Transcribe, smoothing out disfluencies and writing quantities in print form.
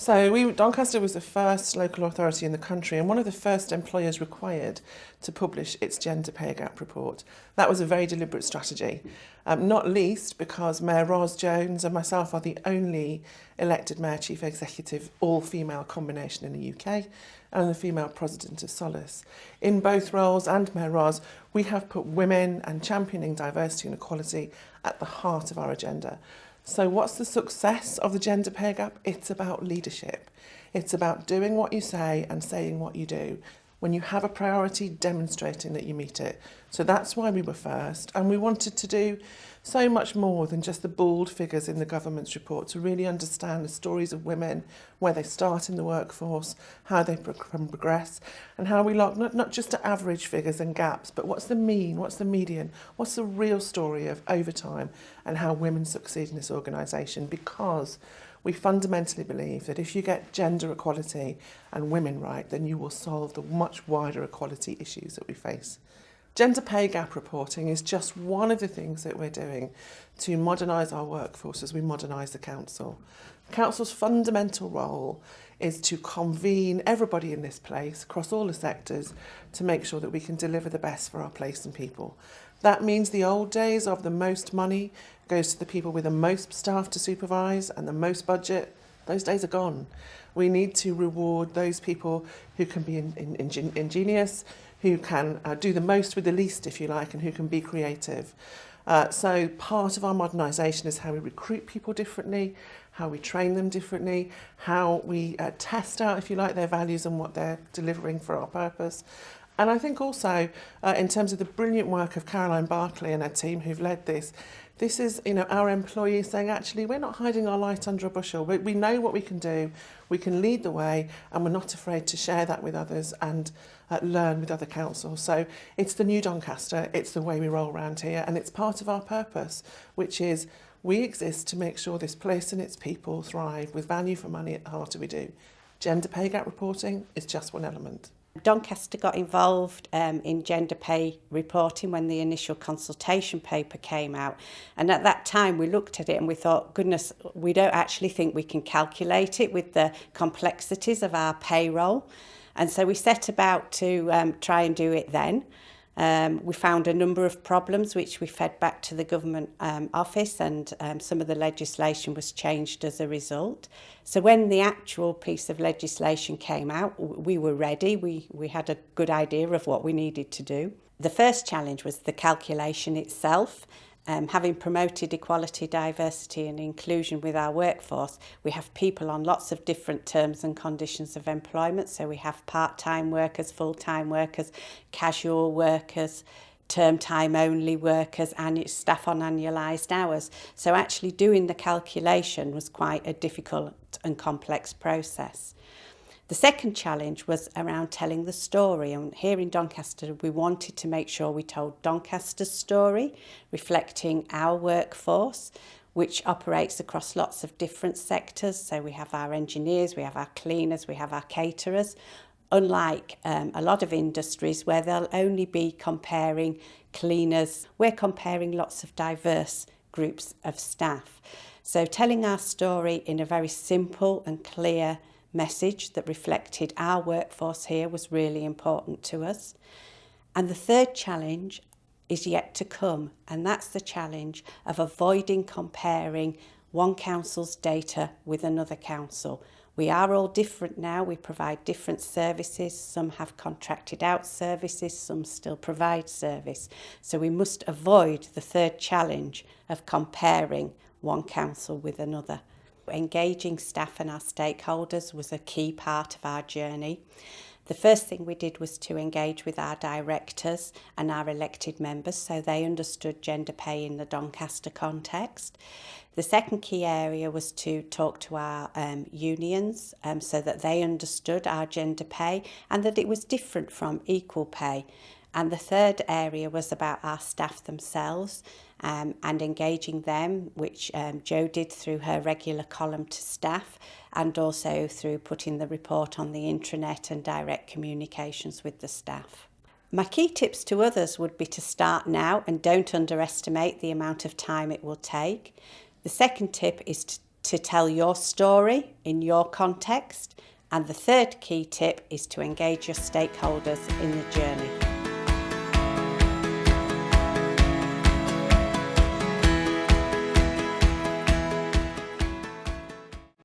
So Doncaster was the first local authority in the country and one of the first employers required to publish its gender pay gap report. That was a very deliberate strategy, not least because Mayor Ros Jones and myself are the only elected Mayor Chief Executive all-female combination in the UK and the female president of Solace. In both roles, and Mayor Ros, we have put women and championing diversity and equality at the heart of our agenda. So what's the success of the gender pay gap? It's about leadership. It's about doing what you say and saying what you do. When you have a priority, demonstrating that you meet it. So that's why we were first, and we wanted to do so much more than just the bald figures in the government's report, to really understand the stories of women, where they start in the workforce, how they progress, and how we look not just at average figures and gaps, but what's the mean, what's the median, what's the real story of overtime, and how women succeed in this organisation, because we fundamentally believe that if you get gender equality and women right, then you will solve the much wider equality issues that we face. Gender pay gap reporting is just one of the things that we're doing to modernise our workforce as we modernise the council. The council's fundamental role is to convene everybody in this place across all the sectors to make sure that we can deliver the best for our place and people. That means the old days of the most money goes to the people with the most staff to supervise and the most budget. Those days are gone. We need to reward those people who can be ingenious, who can do the most with the least, if you like, and who can be creative. So part of our modernisation is how we recruit people differently, how we train them differently, how we test out, if you like, their values and what they're delivering for our purpose. And I think also, in terms of the brilliant work of Caroline Barclay and her team who've led this, this is, our employees saying, actually, we're not hiding our light under a bushel. We know what we can do, we can lead the way, and we're not afraid to share that with others and learn with other councils. So it's the new Doncaster, it's the way we roll around here, and it's part of our purpose, which is we exist to make sure this place and its people thrive with value for money at the heart of what we do. Gender pay gap reporting is just one element. Doncaster got involved in gender pay reporting when the initial consultation paper came out, and at that time we looked at it and we thought, goodness, we don't actually think we can calculate it with the complexities of our payroll, and so we set about to try and do it then. We found a number of problems which we fed back to the government office, and some of the legislation was changed as a result. So when the actual piece of legislation came out, we were ready. We had a good idea of what we needed to do. The first challenge was the calculation itself. Having promoted equality, diversity and inclusion with our workforce, we have people on lots of different terms and conditions of employment. So we have part-time workers, full-time workers, casual workers, term time only workers, and staff on annualised hours. So actually doing the calculation was quite a difficult and complex process. The second challenge was around telling the story, and here in Doncaster we wanted to make sure we told Doncaster's story, reflecting our workforce, which operates across lots of different sectors. So we have our engineers, we have our cleaners, we have our caterers, unlike a lot of industries where they'll only be comparing cleaners. We're comparing lots of diverse groups of staff. So telling our story in a very simple and clear message that reflected our workforce here was really important to us. And the third challenge is yet to come, and that's the challenge of avoiding comparing one council's data with another council. We are all different now, we provide different services, some have contracted out services, some still provide service. So we must avoid the third challenge of comparing one council with another. Engaging staff and our stakeholders was a key part of our journey. The first thing we did was to engage with our directors and our elected members so they understood gender pay in the Doncaster context. The second key area was to talk to our unions so that they understood our gender pay and that it was different from equal pay. And the third area was about our staff themselves and engaging them, which Jo did through her regular column to staff and also through putting the report on the intranet and direct communications with the staff. My key tips to others would be to start now and don't underestimate the amount of time it will take. The second tip is to to tell your story in your context. And the third key tip is to engage your stakeholders in the journey.